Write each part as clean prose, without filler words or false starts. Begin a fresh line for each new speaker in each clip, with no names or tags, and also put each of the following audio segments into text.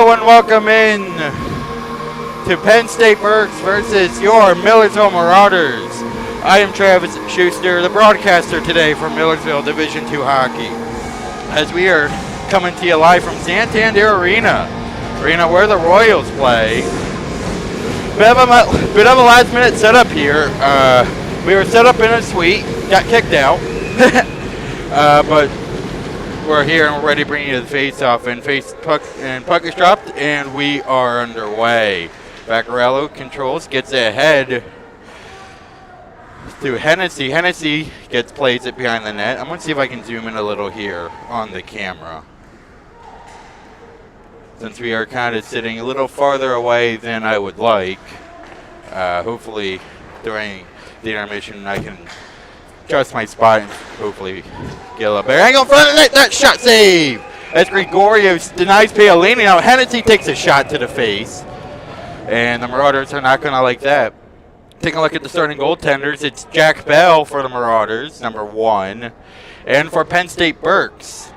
Hello and welcome in to Penn State Berks versus your Millersville Marauders. I am Travis Schuster, the broadcaster today for Millersville Division II Hockey, as we are coming to you live from Santander Arena where the Royals play. Bit of a last-minute setup here. We were set up in a suite, got kicked out, but we're here and we're ready to bring you the face-off. And puck is dropped, and we are underway. Vaccarello controls, gets ahead to Hennessy. Hennessy plays it behind the net. I'm going to see if I can zoom in a little here on the camera, since we are kind of sitting a little farther away than I would like. Hopefully during the intermission I can trust my spot and hopefully get a little better angle in front of the net. That shot save as Gregorio denies Paolini. Now Hennessy takes a shot to the face, and the Marauders are not going to like that. Taking a look at the starting goaltenders, it's Jack Bell for the Marauders, number 1. And for Penn State Berks,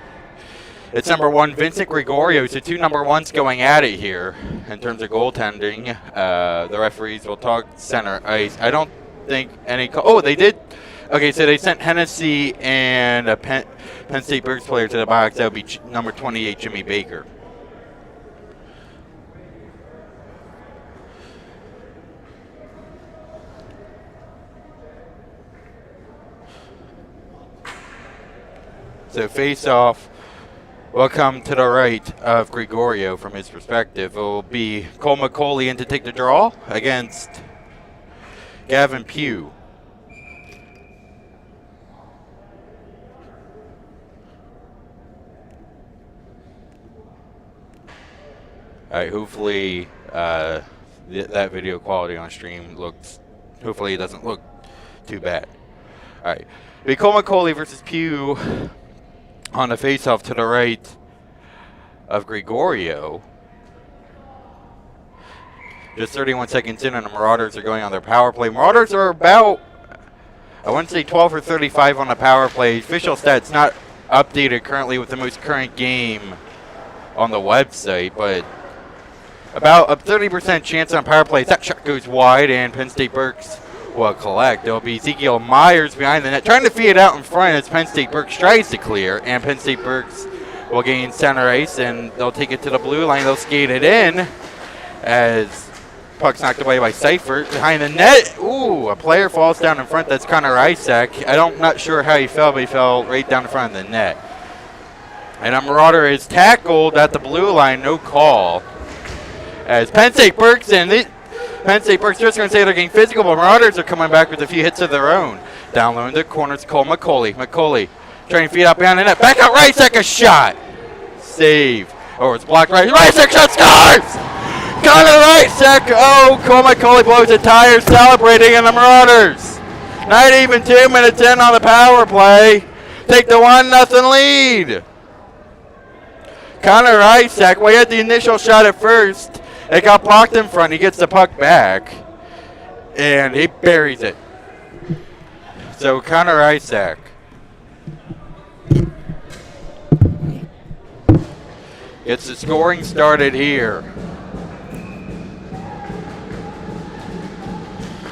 it's number 1, Vincent Gregorio. So 2 number 1s going at it here in terms of goaltending. The referees will talk center ice. I don't think any they did. Okay, so they sent Hennessy and a Penn State Berks player to the box. That would be number 28, Jimmy Baker. So face-off will come to the right of Gregorio from his perspective. It will be Cole McCauley in to take the draw against Gavin Pugh. All right, hopefully that video quality on stream hopefully it doesn't look too bad. All right, Cole McCauley versus Pugh on the face-off to the right of Gregorio. Just 31 seconds in, and the Marauders are going on their power play. Marauders are about, I want to say 12 or 35 on the power play. Official stats not updated currently with the most current game on the website, but about a 30% chance on power plays. That shot goes wide, and Penn State Berks will collect. There'll be Ezekiel Myers behind the net, trying to feed it out in front as Penn State Berks tries to clear, and Penn State Berks will gain center ice, and they'll take it to the blue line. They'll skate it in as puck's knocked away by Seifert behind the net. Ooh, a player falls down in front. That's Connor Isaac. I'm not sure how he fell, but he fell right down in front of the net. And a Marauder is tackled at the blue line, no call. As Penn State Berks Penn State Berks just going to say they're getting physical, but Marauders are coming back with a few hits of their own. Down low in the corners, Cole McCauley. McCauley trying to feed out behind the net. Back out right, second shot. Save. Oh, it's blocked right. Right, second shot, scores! Connor Isaac. Oh, Cole McCauley blows a tire, celebrating, and the Marauders, not even 2 minutes in on the power play, take the 1-0 lead. Connor Isaac, he had the initial shot at first. It got blocked in front. He gets the puck back, and he buries it. So Connor Isaac gets the scoring started here.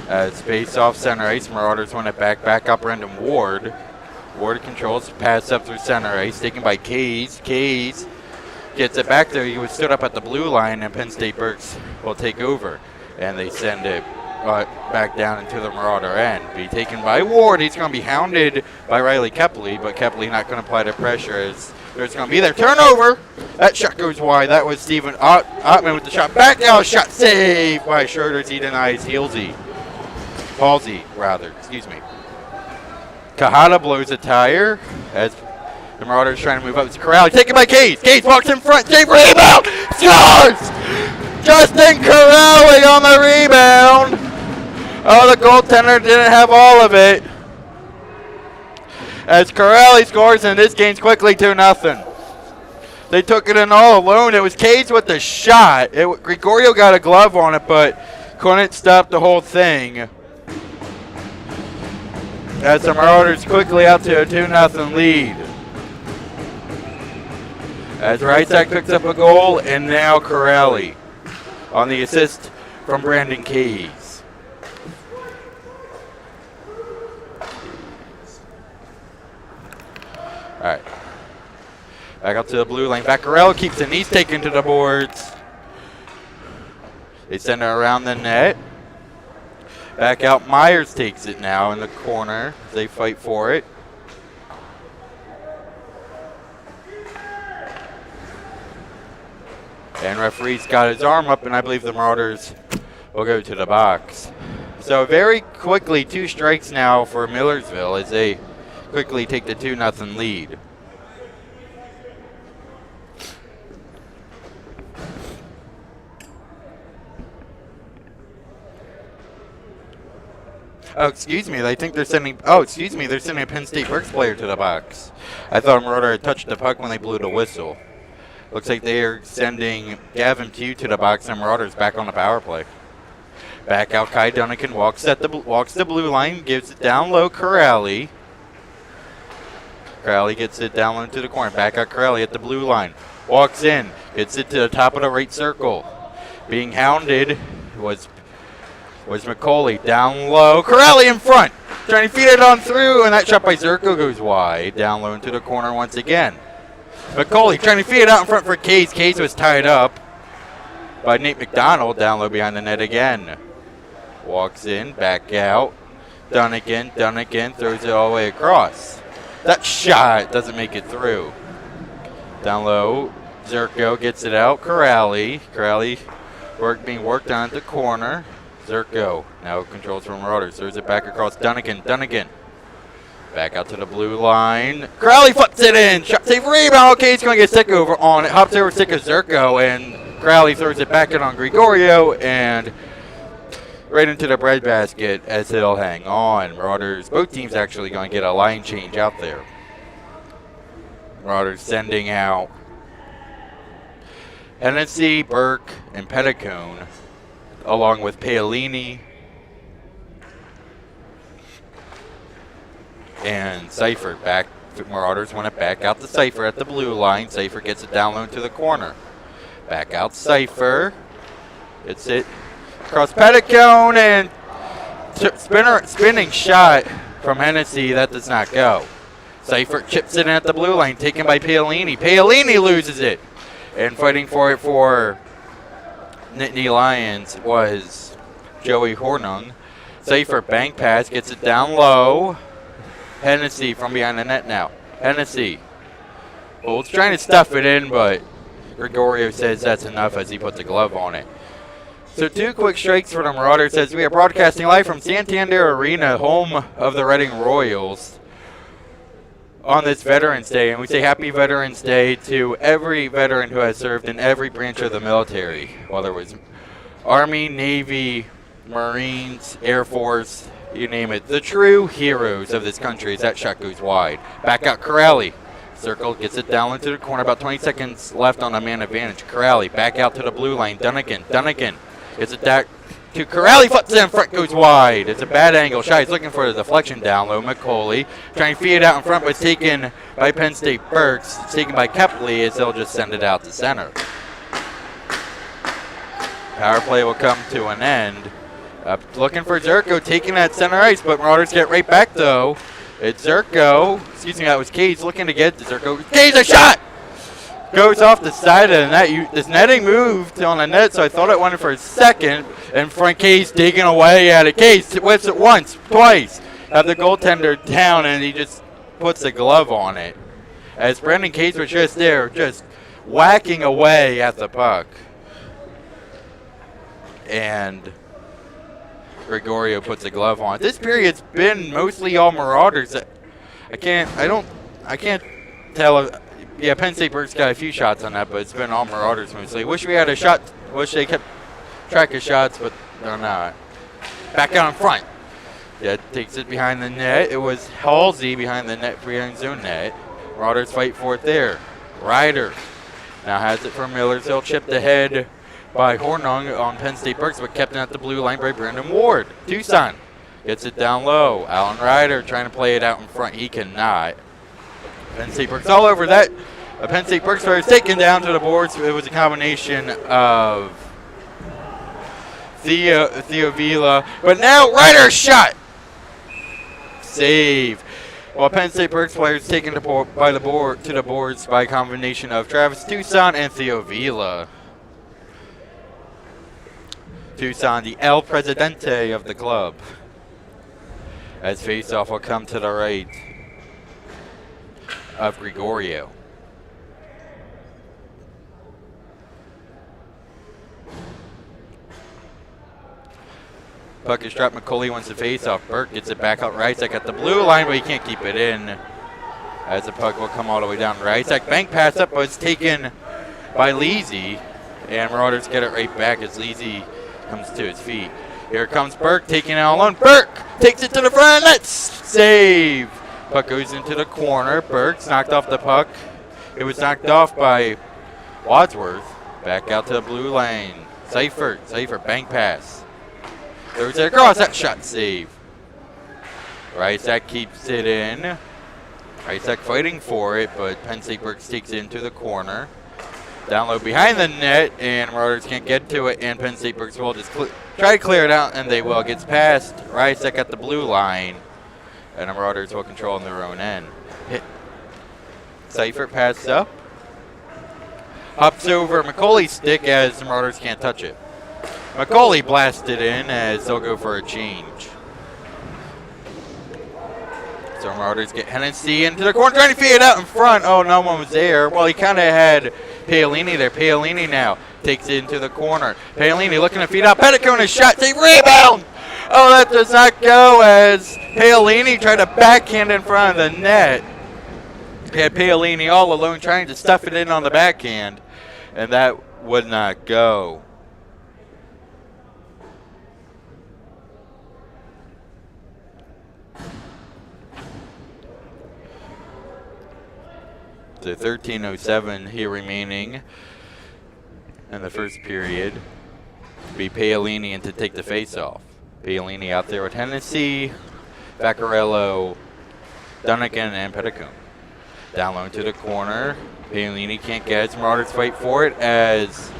As face off center ice, Marauders win it back up Brendan Ward. Ward controls, pass up through center ice, taken by Kays. Kays gets it back there. He was stood up at the blue line, and Penn State Berks will take over, and they send it back down into the Marauder end. Be taken by Ward. He's going to be hounded by Riley Kepley, but Kepley not going to apply the pressure as there's going to be their turnover. That shot goes wide. That was Stephen Ottman with the shot back. Now a shot saved by Schroeder. He denies Halsey, excuse me. Kahana blows a tire as the Marauders trying to move up to Corral. Taken by Case. Case walks in front. Jake rebound. Scores! Justin Corrali on the rebound. Oh, the goaltender didn't have all of it. As Corrali scores, and this game's quickly 2-0. They took it in all alone. It was Case with the shot. Gregorio got a glove on it, but couldn't stop the whole thing. As the Marauders quickly out to a 2-0 lead. As right side picks up a goal, and now Corrali on the assist from Brandon Case. All right. Back up to the blue lane. Vaccarello keeps it, and he's taken to the boards. They send it around the net. Back out, Myers takes it now in the corner. They fight for it. And referee's got his arm up, and I believe the Marauders will go to the box. So very quickly, 2 strikes now for Millersville as they quickly take the 2-0 lead. Oh, excuse me. I think they're sending. Oh, excuse me. They're sending a Penn State Berks player to the box. I thought Marauder had touched the puck when they blew the whistle. Looks like they are sending Gavin Pugh to the box, and Marauders back on the power play. Back out, Kai Dunnigan walks the blue line, gives it down low. Corrali. Corrali gets it down low to the corner. Back out, Corrali at the blue line. Walks in, gets it to the top of the right circle. Being hounded was McCauley down low. Corrali in front, trying to feed it on through, and that shot by Zerko goes wide. Down low into the corner once again. McCauley trying to feed it out in front for Case. Case was tied up by Nate McDonald. Down low behind the net again. Walks in, back out. Dunnigan throws it all the way across. That shot doesn't make it through. Down low, Zerko gets it out. Corrali being worked on at the corner. Zerko now controls from Marauders. Throws it back across Dunnigan. Back out to the blue line. Corrali flips it in. Shot save rebound. Okay, he's going to get stick over on it. Hops over stick of Zerko, and Corrali throws it back in on Gregorio and right into the breadbasket as it'll hang on. Marauders, both teams actually going to get a line change out there. Marauders sending out Hennessy, Burke, and Petticone, along with Paolini and Cypher. Back, Marauders want it back out to Cypher at the blue line. Cypher gets it down low to the corner. Back out Cypher. Gets it across Petticone, and spinning shot from Hennessy. That does not go. Cypher chips it in at the blue line, taken by Paolini. Paolini loses it. And fighting for it for Nittany Lions was Joey Hornung. Cypher bank pass, gets it down low. Hennessy from behind the net now. Hennessy. Bolt's trying to stuff it in, but Gregorio says that's enough as he puts a glove on it. So 2 quick strikes for the Marauders as we are broadcasting live from Santander Arena, home of the Reading Royals, on this Veterans Day. And we say happy Veterans Day to every veteran who has served in every branch of the military, whether it was Army, Navy, Marines, Air Force, you name it. The true heroes of this country as that shot goes wide. Back out Corrali. Circle, gets it down into the corner. About 20 seconds left on a man advantage. Corrali back out to the blue line. Dunnigan gets it back to Corrali. Flips it in front, goes wide. It's a bad angle shot. He's looking for the deflection down low. McCauley trying to feed it out in front, but it's taken by Penn State Berks. It's taken by Kepley as they'll just send it out to center. Power play will come to an end. Looking for Zerko, taking that center ice, but Marauders get right back though. It's Zerko. Excuse me, that was Cage looking to get to Zerko. Cage, a shot! Goes off the side of the net. This netting moved on the net, so I thought it went for a second. And Frank Cage digging away at it. Cage whips it once, twice. Have the goaltender down, and he just puts a glove on it. As Brendan Cage was just there, just whacking away at the puck. And Gregorio puts a glove on. This period's been mostly all Marauders. I can't tell. Yeah, Penn State Berks got a few shots on that, but it's been all Marauders mostly. Wish we had a shot. Wish they kept track of shots, but they're not. Back out in front. Yeah, takes it behind the net. It was Halsey behind the net, behind zone net. Marauders fight for it there. Ryder now has it from Millersville. Chipped ahead by Hornung on Penn State Berks, but kept it at the blue line by Brandon Ward. Tucson gets it down low. Alan Ryder trying to play it out in front. He cannot. Penn State Berks all over that. A Penn State Berks player is taken down to the boards. It was a combination of Theo Vila, but now Ryder shot. Save. While Penn State Berks player is taken to the boards by a combination of Travis Tucson and Theo Vila. Tucson, the El Presidente of the club. As faceoff will come to the right of Gregorio. Puck is dropped. McCauley wants to face off. Burke gets it back out. Rysack at the blue line, but he can't keep it in. As the puck will come all the way down. Rysack bank pass up, but it's taken by Leasy. And Marauders get it right back as Leasy comes to his feet. Here comes Burke taking it all alone. Burke takes it to the front. Let's save. Puck goes into the corner. Burke's knocked off the puck. It was knocked off by Wadsworth. Back out to the blue lane. Seifert bank pass. Throws it across, that shot save. Rysack keeps it in. Rysack fighting for it, but Penn State Berks takes it into the corner. Down low behind the net, and Marauders can't get to it, and Penn State Berks will just try to clear it out, and they will. Gets past Rysack at the blue line, and the Marauders will control on their own end. Seifert passes up. Hops over McCauley's stick as the Marauders can't touch it. McCauley blasted in as they'll go for a change. So Marauders get Hennessy into the corner, trying to feed it out in front. Oh, no one was there. Well, he kind of had Paolini there. Paolini now takes it into the corner. Paolini looking to feed out. Petticone's shot, save, rebound! Oh, that does not go as Paolini tried to backhand in front of the net. He had Paolini all alone trying to stuff it in on the backhand, and that would not go. To 13:07 here remaining in the first period. Be Paolini in to take the face-off. Paolini out there with Hennessy, Vaccarello, Dunnigan, and Petticone. Down low to the corner. Paolini can't get it. Some Marauders fight for it as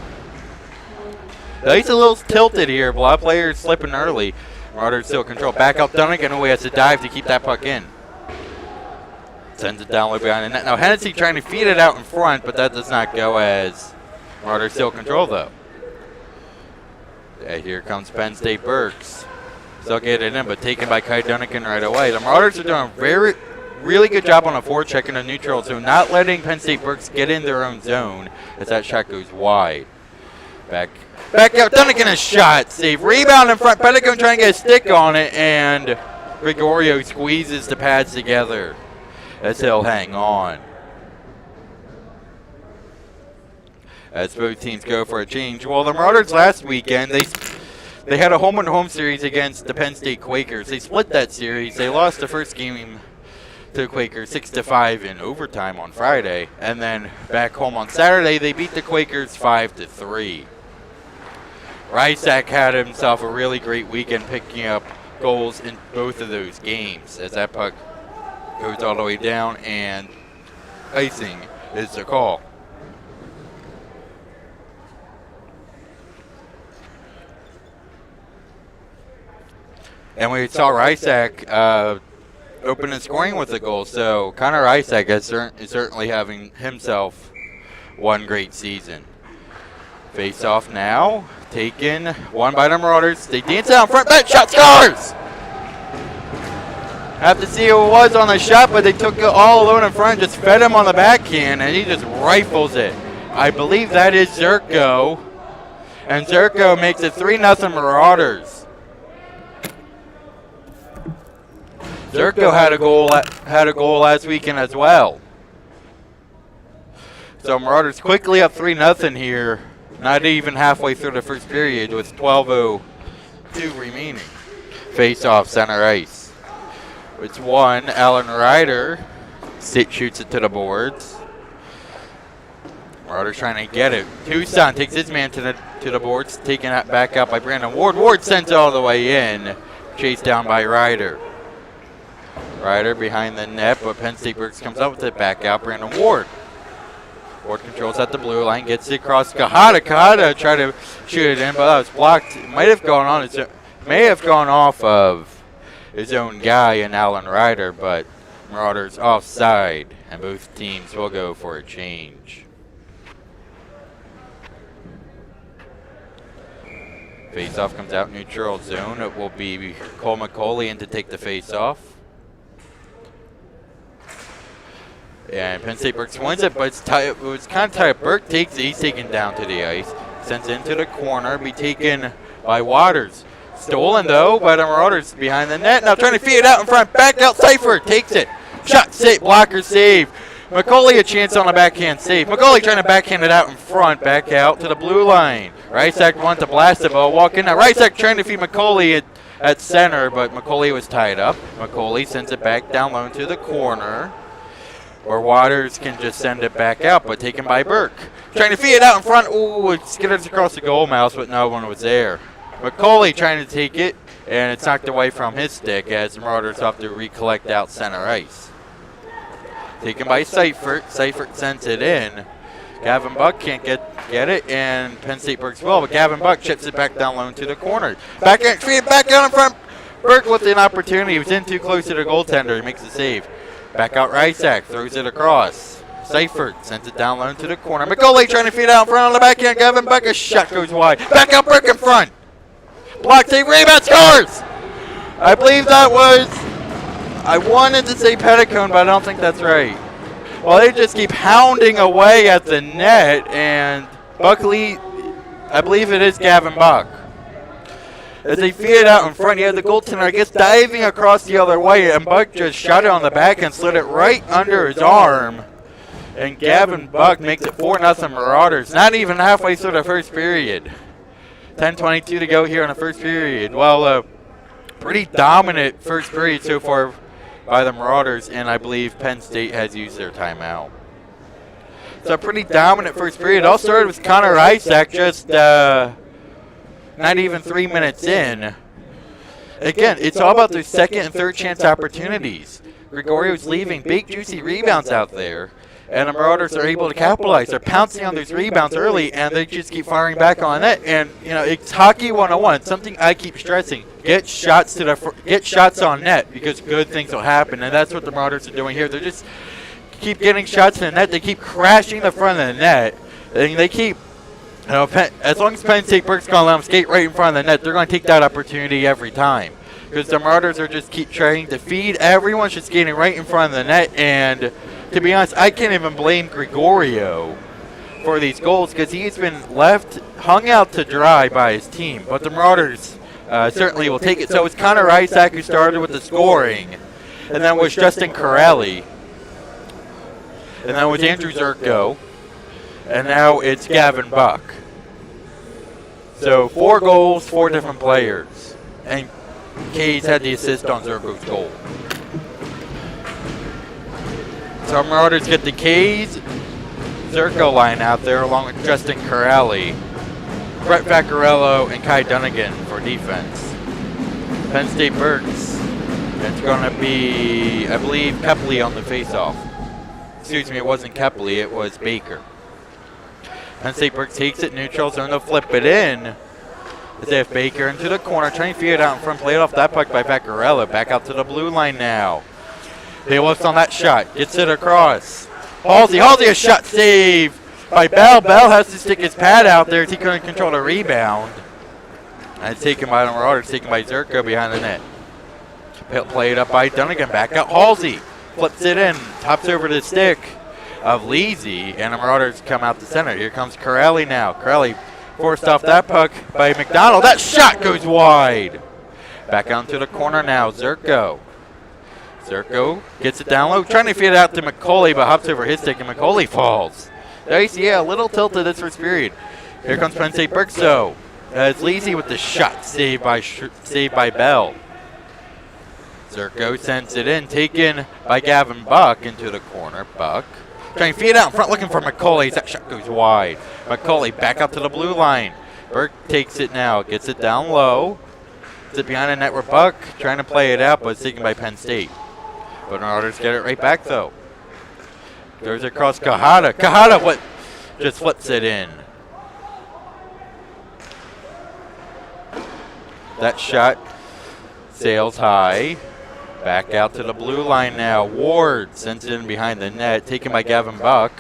he's a little tilted here. A lot of players slipping early. Marauders still control. Back up Dunnigan, who has to dive to keep that puck in. Sends it down low behind the net. Now Hennessy trying to feed it out in front, but that does not go as Marauders still control though. Yeah, here comes Penn State Berks. Still get it in, but taken by Kai Dunnigan right away. The Marauders are doing a really good job on a forecheck in a neutral zone, not letting Penn State Berks get in their own zone as that shot goes wide. Back out, Dunnigan a shot, save, rebound in front. Petticone trying to get a stick on it, and Gregorio squeezes the pads together as he'll hang on. As both teams go for a change. Well, the Marauders last weekend, they had a home-and-home series against the Penn State Quakers. They split that series. They lost the first game to the Quakers 6-5 in overtime on Friday. And then back home on Saturday, they beat the Quakers 5-3. Rysack had himself a really great weekend picking up goals in both of those games as that puck goes all the way down, and icing is the call. And we saw Rysack open and scoring with a goal, so Connor Rysack is certainly having himself one great season. Face off now, taken, won by the Marauders. They dance out in front, bench shot, scores! Have to see who it was on the shot, but they took it all alone in front, just fed him on the backhand, and he just rifles it. I believe that is Zerko, and Zerko makes it 3-0 Marauders. Zerko had a goal last weekend as well. So Marauders quickly up 3-0 here, not even halfway through the first period with 12:02 remaining. Face off center ice. It's one. Alan Ryder shoots it to the boards. Marauders trying to get it. Tucson takes his man to the boards, taken back out by Brandon Ward. Ward sends it all the way in, chased down by Ryder. Ryder behind the net, but Penn State Berks comes up with it back out. Brandon Ward Board controls at the blue line, gets it across Kahada. Kahada tried to shoot it in, but that was blocked. It might have gone on its own, may have gone off of his own guy and Allen Ryder, but Marauders offside, and both teams will go for a change. Face-off comes out neutral zone. It will be Cole McCauley in to take the face-off. And Penn State Berks wins it, but it was kind of tight. Berks takes it. He's taken down to the ice. Sends it into the corner. Be taken by Waters. Stolen, though, by the Marauders behind the net. Now trying to feed it out in front. Back out. Cypher takes it. Shot, save, blocker, save. McCauley a chance on a backhand save. McCauley trying to backhand it out in front. Back out to the blue line. Riceack wants to blast the ball. Walk in now. Riceack trying to feed McCauley at center, but McCauley was tied up. McCauley sends it back down low to the corner. Or Waters can just send it back out, but taken by Burke. Trying to feed it out in front. Ooh, it skitters across the goal mouse, but no one was there. McCauley trying to take it, and it's knocked away from his stick as the Marauders have to recollect out center ice. Taken by Seifert. Seifert sends it in. Gavin Buck can't get it, and Penn State Berks will, but Gavin Buck chips it back down low to the corner. Back out in front. Burke with an opportunity. He was in too close to the goaltender. He makes the save. Back out Riceack, throws it across. Seifert sends it down low to the corner. McCauley trying to feed out in front on the backhand. Gavin Buck, a shot goes wide. Back out Burke in front. Block save, rebound, scores! I believe that was, I wanted to say Petticone, but I don't think that's right. Well, they just keep hounding away at the net, and Buckley, I believe it is Gavin Buck. As they feed it out in front, you had the goaltender, I guess, diving across the other way, and Buck just shot it on the back and slid it right under his arm. And Gavin Buck makes it 4-0 Marauders, not even halfway through the first period. 10:22 to go here in the first period. Well, pretty dominant first period so far by the Marauders, and I believe Penn State has used their timeout. So a pretty dominant first period. It all started with Connor Isaac just not even 3 minutes in. Again, it's all about those second and third chance opportunities. Gregorio's leaving big, juicy rebounds out there, and the Marauders are able to capitalize. They're pouncing on those rebounds early, and they just keep firing back on it. And, you know, it's hockey 101. Something I keep stressing. Get shots on net, because good things will happen, and that's what the Marauders are doing here. They just keep getting shots in the net. They keep crashing the front of the net, and they keep, you know, as long as Penn State Berks going to let them skate right in front of the net, they're going to take that opportunity every time. Because the Marauders are just keep trying to feed. Everyone's just skating right in front of the net, and to be honest, I can't even blame Gregorio for these goals because he's been hung out to dry by his team. But the Marauders certainly will take it. So it's Connor Isaac who started with the scoring, and then was Justin Corelli, and then was Andrew Zerko, and now it's Gavin Buck. So 4 goals, 4 different players, and Kays had the assist on Zerko's goal. So our Marauders get the Kays, Zerko line out there along with Justin Corelli, Brett Vaccarello, and Kai Dunnigan for defense. Penn State Berks, it's going to be, I believe, Kepley on the faceoff. Excuse me, it wasn't Kepley, it was Baker. Penn State Berks takes it neutral zone, they'll flip it in. As they have Baker into the corner, trying to feed it out in front, played off that puck by Vaccarello, back out to the blue line now. They lifts on that shot, gets it across. Halsey a shot save by Bell. Bell has to stick his pad out there as he couldn't control the rebound. And it's taken by the Marauders, taken by Zerko behind the net. Played up by Dunnigan, back out Halsey. Flips it in, tops over the stick of Leasy, and the Marauders come out the center. Here comes Corelli now. Corelli forced off that puck by McDonald. That shot goes wide. Back onto the corner now, Zerko. Zerko gets it down low, trying to feed it out to McCauley, but hops over his stick, and McCauley falls. There you see, a little tilted this first period. Here comes Penn State Berks, though. It's Leasy with the shot, saved by Bell. Zerko sends it in, taken by Gavin Buck into the corner. Buck trying to feed it out in front, looking for McCauley. That shot goes wide. McCauley back up to the blue line. Burke takes it now, gets it down low. Gets it behind the net with Buck, trying to play it out, but it's taken by Penn State. But Marauders get it right back, though. Goes across Kahada. Kahada, what? just flips it in. That shot sails high. Back out to the blue line now. Ward sends it in behind the net, taken by Gavin Buck.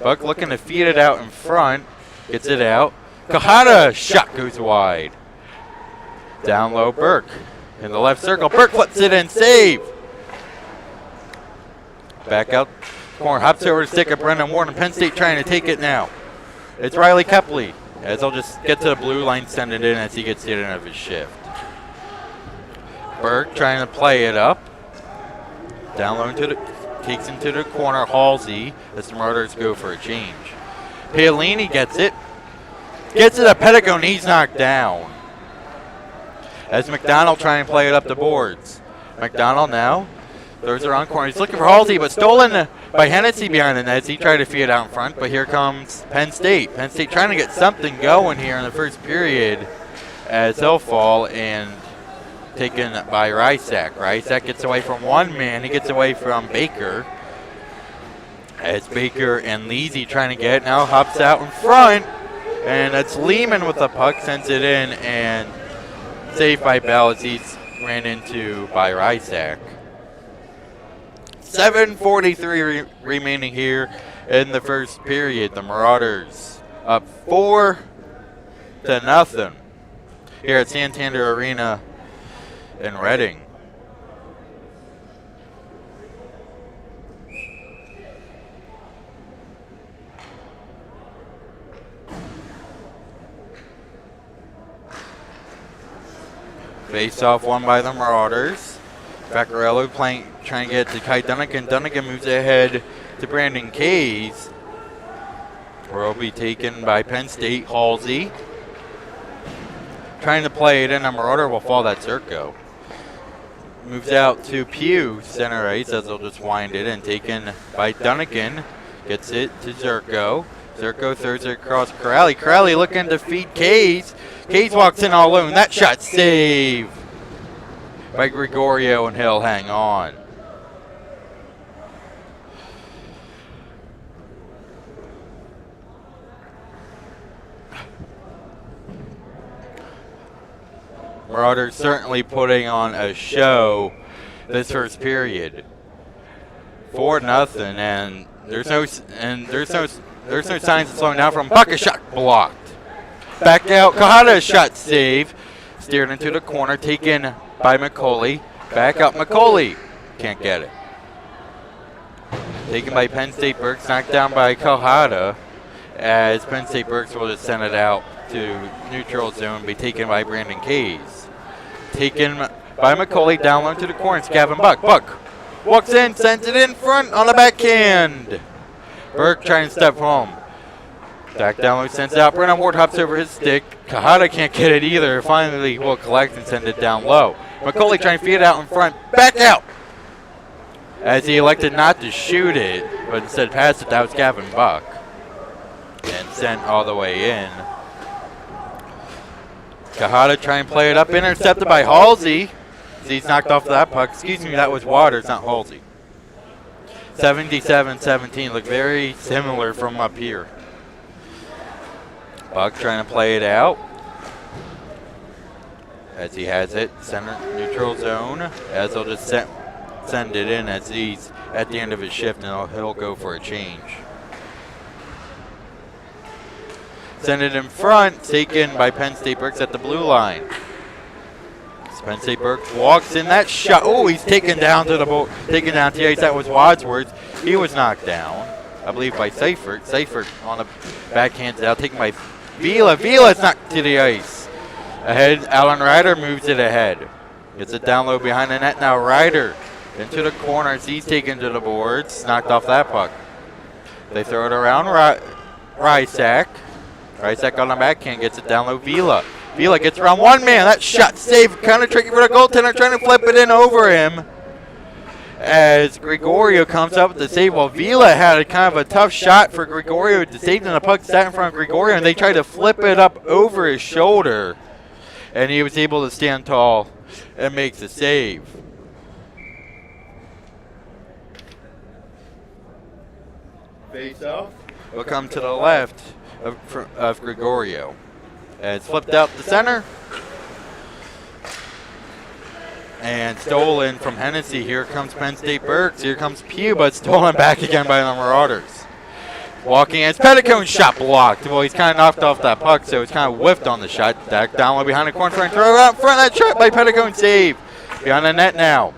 Buck looking to feed it out in front. Gets it out. Kahada, shot goes wide. Down low, Berk. In the left circle, Berk flips it in, save. Back out, corner, hops over to stick of Brendan Ward, and Penn State trying to take it now. It's Riley Kepley, as he'll just get to the blue line, send it in as he gets hit in of his shift. Berk trying to play it up. Down low into the, takes into the corner, Halsey, as the Marauders go for a change. Paolini gets it. Gets it to Pedigo, he's knocked down. As McDonald trying to play it up the boards. McDonald now throws it around corner. He's looking for Halsey, but stolen by Hennessy behind the net. He tried to feed it out in front, but here comes Penn State. Penn State trying to get something going here in the first period as he'll fall and taken by Rysack. Rysack gets away from one man. He gets away from Baker. As Baker and Leasy trying to get it. Now hops out in front. And it's Lehman with the puck. Sends it in and saved by Bell as he's ran into by Rysack. 7:43 remaining here in the first period. The Marauders up 4-0 here at Santander Arena in Reading. Face off won by the Marauders. Vaccarello trying to get to Kai Dunnigan. Dunnigan moves ahead to Brandon Kays. Where will be taken by Penn State. Halsey trying to play it in. A Marauder will fall that Zerko. Moves out to Pugh, center ice, as they'll just wind it and taken by Dunnigan. Gets it to Zerko. Zerko throws it across Corrali. Corrali looking to feed Kays. Kays walks in all alone. That shot saved by Gregorio, and he'll hang on. Marauders certainly putting on a show this first period. 4-0, and there's no signs of slowing down from Buck. A shot blocked. Back out, Kahada shot save. Steered into the corner, taken by McCauley. Back up, McCauley. Can't get it. Taken by Penn State. Berks knocked down by Kahada. As Penn State Berks will just send it out to neutral zone, be taken by Brandon Kays. Taken by McCauley, down low to the corner. It's Gavin Buck. Buck walks in, sends it in front on the backhand. Berk trying to step home. Back down low, sends it out. Brennan Ward hops over his stick. Kahada can't get it either. Finally will collect and send it down low. McCauley trying to feed it out in front. Back out! As he elected not to shoot it, but instead pass it, that was Gavin Buck. And sent all the way in. Kahada trying to play it up, intercepted by Halsey. He's knocked off that puck. Excuse me, that was Waters, not Halsey. 77-17, look very similar from up here. Buck trying to play it out. As he has it, center neutral zone. As he'll just send it in as he's at the end of his shift, and he'll go for a change. Send it in front, taken by Penn State Berks at the blue line. Penn State Berks walks in that shot. Oh, he's taken down to the ice. That was Wadsworth. He was knocked down, I believe, by Seifert. Seifert on the backhands out, taken by Vila. Vila's knocked to the ice. Ahead, Alan Ryder moves it ahead. Gets it down low behind the net. Now Ryder into the corners. He's taken to the boards. Knocked off that puck. They throw it around Rysack. Rysack on the backhand, gets it down low. Vila gets around one man. That shot saved. Kind of tricky for the goaltender, trying to flip it in over him. As Gregorio comes up with the save. Well, Vila had a kind of a tough shot for Gregorio to save, and the puck sat in front of Gregorio, and they tried to flip it up over his shoulder. And he was able to stand tall and make the save. Face off will come to the left of Gregorio. It's flipped out the center. And stolen from Hennessy. Here comes Penn State Berks. Here comes Pugh, but stolen back again by the Marauders. Walking as Petticone's shot blocked. Well, he's kind of knocked off that puck, so it's kind of whiffed on the shot. Back down low behind the corner, trying to throw it out in front of that shot by Petticone. Save. Behind the net now.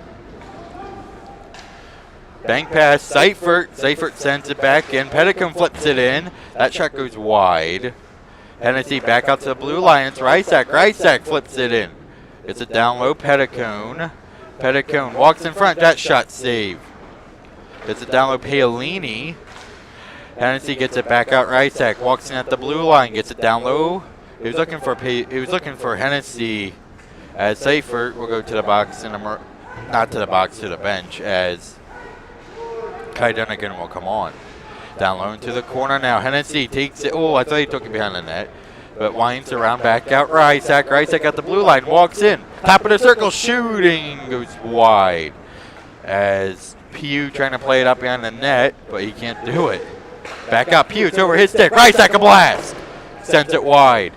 Bank pass, Seifert. Seifert sends it back in. Petticone flips it in. That shot goes wide. Hennessy back out to the blue line. It's Rysak. Rysak flips it in. It's a down low, Petticone. Petticone walks in front. That shot save. It's a down low, Paolini. Hennessy gets it back out. Rysak walks in at the blue line. Gets it down low. He was looking for Hennessy. As Seifert will go to the box and not to the box, to the bench as Kai Dunnigan will come on. Down low into the corner now. Hennessy takes it. Oh, I thought he took it behind the net. But winds around, back out. Rysak. Rysak at the blue line. Walks in. Top of the circle. Shooting. Goes wide. As Pugh trying to play it up behind the net. But he can't do it. Back out. Pugh. It's over his stick. Rysak a blast. Sends it wide.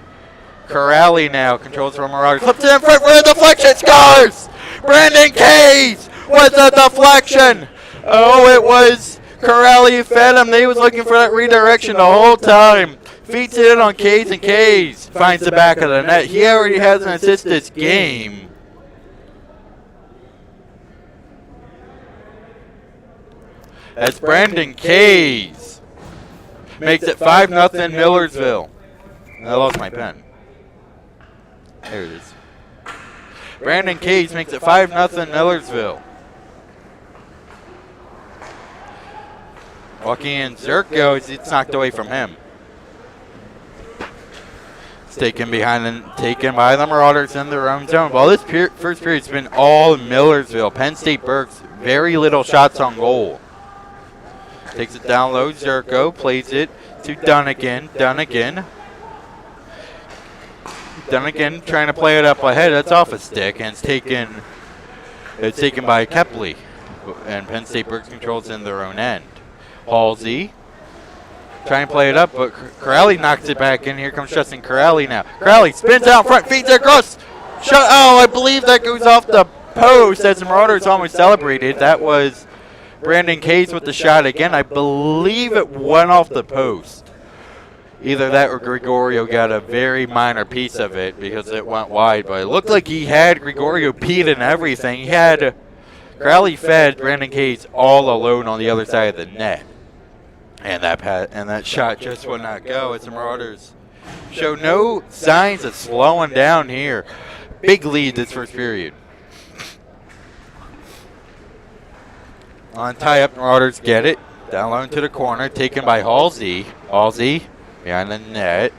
Corrali now controls from Marauders. Flips it in front for a deflection. Scores! Brandon Case with a deflection. Oh, it was Corrali fed him. He was looking for that redirection the whole time. Feeds it in on Kays, and Kays finds the back of the net. He already has an assist this game. As Brandon Kays makes it 5-0 Millersville. I lost my pen. There it is. Brandon Kays makes it 5-0 Millersville. Walking in, Zerko, it's knocked away from him. It's taken by the Marauders in their own zone. Well, this first period's been all Millersville. Penn State Berks, very little shots on goal. Takes it down low, Zerko plays it to Dunnigan. Dunnigan trying to play it up ahead. That's off a stick, and it's taken by Kepley. And Penn State Berks controls in their own end. Halsey trying to play it up, but Corrali knocks it back in. Here comes Justin Corrali now. Corrali spins out front, feeds it across. Oh, I believe that goes off the post as the Marauders almost celebrated. That was Brandon Case with the shot again. I believe it went off the post. Either that or Gregorio got a very minor piece of it because it went wide, but it looked like he had Gregorio beat and everything. He had Corrali fed Brandon Case all alone on the other side of the net. And that shot just would not go as the Marauders show no signs of slowing down here. Big lead this first period. On tie-up, Marauders get it. Down low into the corner, taken by Halsey. Halsey behind the net.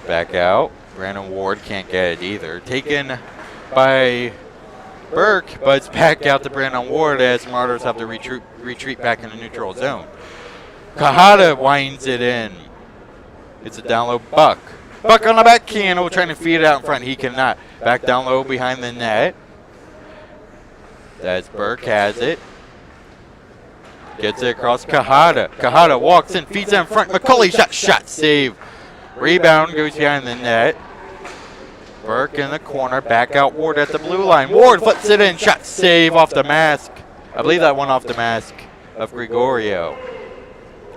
Back out. Brandon Ward can't get it either. Taken by Burke, but it's back out to Brandon Ward as Marauders have to retreat back in the neutral zone. Kahada winds it in. It's a down low Buck. Buck on the backhand, trying to feed it out in front. He cannot. Back down low behind the net. As Burke has it. Gets it across Kahada. Kahada walks in, feeds it in front. McCulley shot save. Rebound goes behind the net. Burke in the corner, back out Ward at the blue line. Ward flips it in, shot save off the mask. I believe that went off the mask of Gregorio.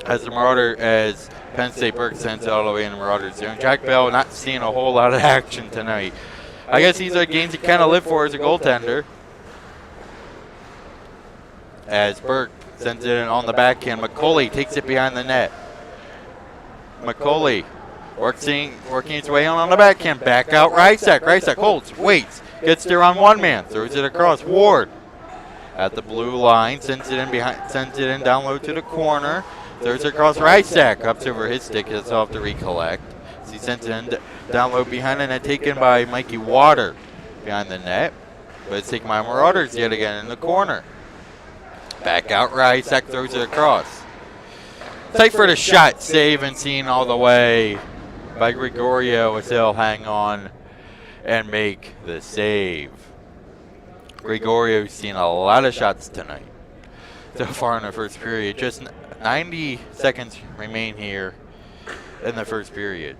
As Penn State Berks sends it all the way in the Marauder zone. Jack Bell not seeing a whole lot of action tonight. I guess these are games you kind of live for as a goaltender. As Burke sends it in on the backhand. McCulley takes it behind the net. McCulley working his way on the backhand. Back out Rysak. Rysak holds, waits, gets there on one man, throws it across. Ward at the blue line, sends it in down low to the corner. Throws it across Rysak. Up over his stick. He'll have to recollect. So he sends it in down low behind the net, taken by Mikey Water behind the net. But it's taken by Marauders yet again in the corner. Back out Rysak, throws it across. Tight for the shot, save and seen all the way by Gregorio as he'll hang on and make the save. Gregorio's seen a lot of shots tonight so far in the first period. Just 90 seconds remain here in the first period.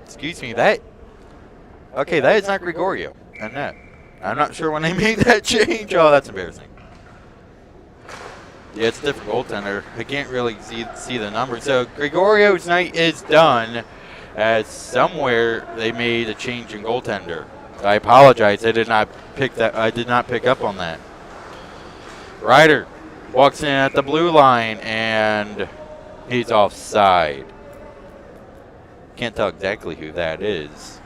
Excuse me, that is not Gregorio and that. I'm not sure when they made that change. Oh, that's embarrassing. Yeah, it's a different goaltender. I can't really see the numbers. So Gregorio's night is done, as somewhere they made a change in goaltender. I apologize. I did not pick up on that. Ryder walks in at the blue line, and he's offside. Can't tell exactly who that is.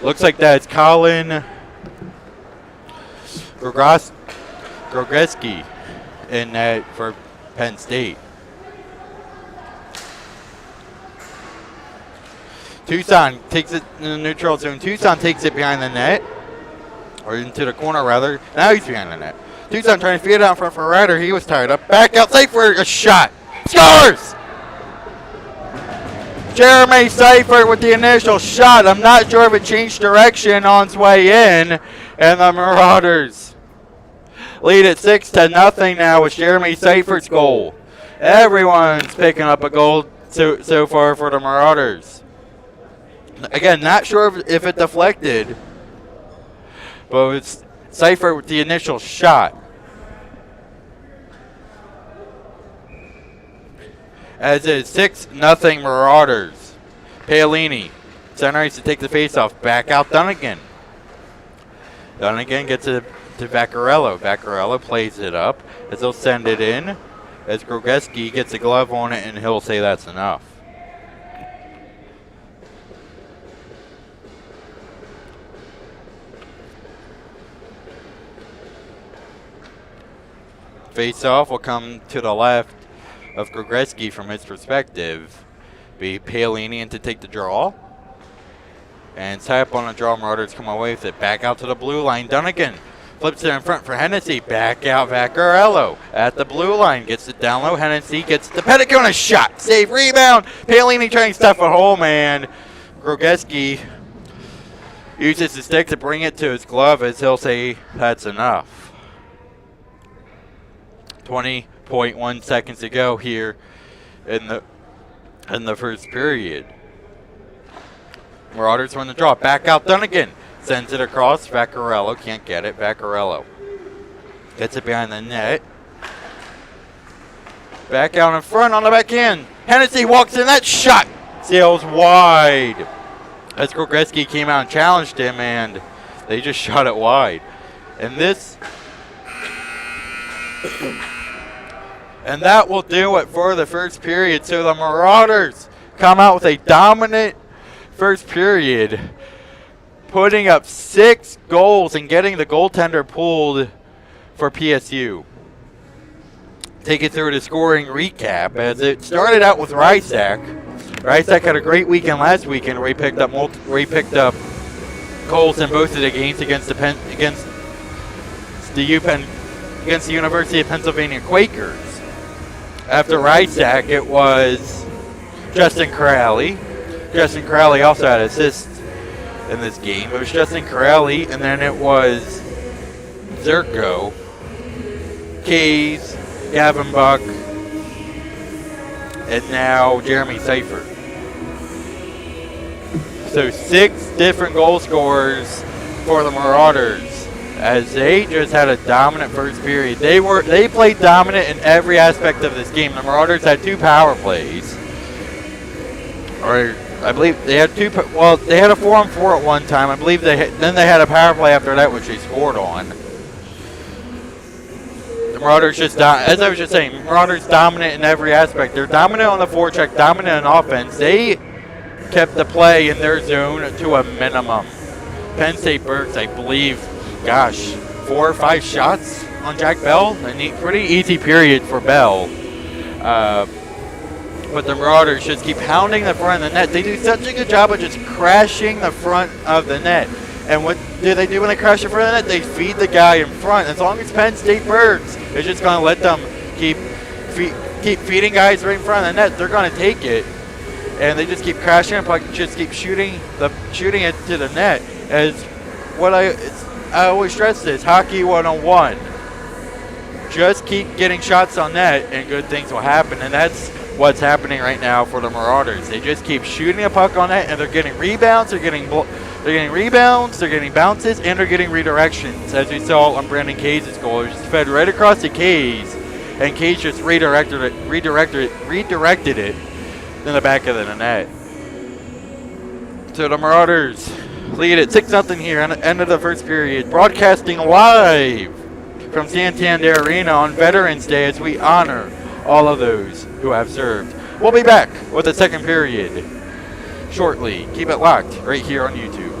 Looks like that's Colin Grogeski in that for Penn State. Tucson takes it in the neutral zone. Tucson takes it behind the net, or into the corner rather. Now he's behind the net. Tucson trying to feed it out in front for Ryder. He was tied up. Back out, safe for a shot. Scores! Jeremy Seifert with the initial shot. I'm not sure if it changed direction on its way in. And the Marauders lead at 6-0 now with Jeremy Seifert's goal. Everyone's picking up a goal so far for the Marauders. Again, not sure if it deflected, but it's Seifert with the initial shot. As it's 6-0 Marauders. Paolini, center ice to take the faceoff. Back out Dunnigan. Dunnigan gets it to Vaccarello. Vaccarello plays it up as he'll send it in. As Grogeski gets a glove on it, and he'll say that's enough. Faceoff will come to the left of Grogeski from his perspective. Be Paolini in to take the draw. And tie up on a draw. Marauders come away with it. Back out to the blue line. Dunnigan flips it in front for Hennessy. Back out Vaccarello at the blue line. Gets it down low. Hennessy gets the Petticoat on a shot. Save, rebound. Paolini trying to stuff it home, and Grogeski uses his stick to bring it to his glove, as he'll say that's enough. 20.1 seconds to go here in the first period. Marauders win the draw. Back out Dunnigan. Sends it across. Vaccarello can't get it. Vaccarello gets it behind the net. Back out in front on the backhand. Hennessy walks in. That shot sails wide. As Grogeski came out and challenged him, and they just shot it wide. And that will do it for the first period. So the Marauders come out with a dominant first period, putting up 6 goals and getting the goaltender pulled for PSU. Take it through the scoring recap, as it started out with Rysak. Rysak had a great weekend last weekend where he picked up goals in both of the games against the University of Pennsylvania Quakers. After Rysak, it was Justin Crowley. Justin Crowley also had assists in this game. It was Justin Crowley, and then it was Zerko, Kays, Gavin Buck, and now Jeremy Seifert. So 6 different goal scorers for the Marauders, as they just had a dominant first period. They played dominant in every aspect of this game. The Marauders had 2 power plays. Or I believe they had 2. Well, they had a 4-on-4 at one time. I believe then they had a power play after that, which they scored on. The Marauders as I was just saying, Marauders dominant in every aspect. They're dominant on the forecheck, dominant on offense. They kept the play in their zone to a minimum. Penn State Berks, I believe, 4 or 5 shots on Jack Bell. A pretty easy period for Bell. But the Marauders just keep pounding the front of the net. They do such a good job of just crashing the front of the net. And what do they do when they crash in front of the net? They feed the guy in front. As long as Penn State Berks is just going to let them keep feeding guys right in front of the net, they're going to take it. And they just keep crashing and puck just keep shooting it to the net. As what I always stress this, hockey 101. Just keep getting shots on net and good things will happen. And that's what's happening right now for the Marauders. They just keep shooting a puck on net and they're getting rebounds, they're getting bounces, and they're getting redirections. As we saw on Brandon Case's goal, it was fed right across to Case, and Case just redirected it in the back of the net. So the Marauders lead at 6-0 here at the end of the first period. Broadcasting live from Santander Arena on Veterans Day as we honor all of those who have served. We'll be back with the second period shortly. Keep it locked right here on YouTube.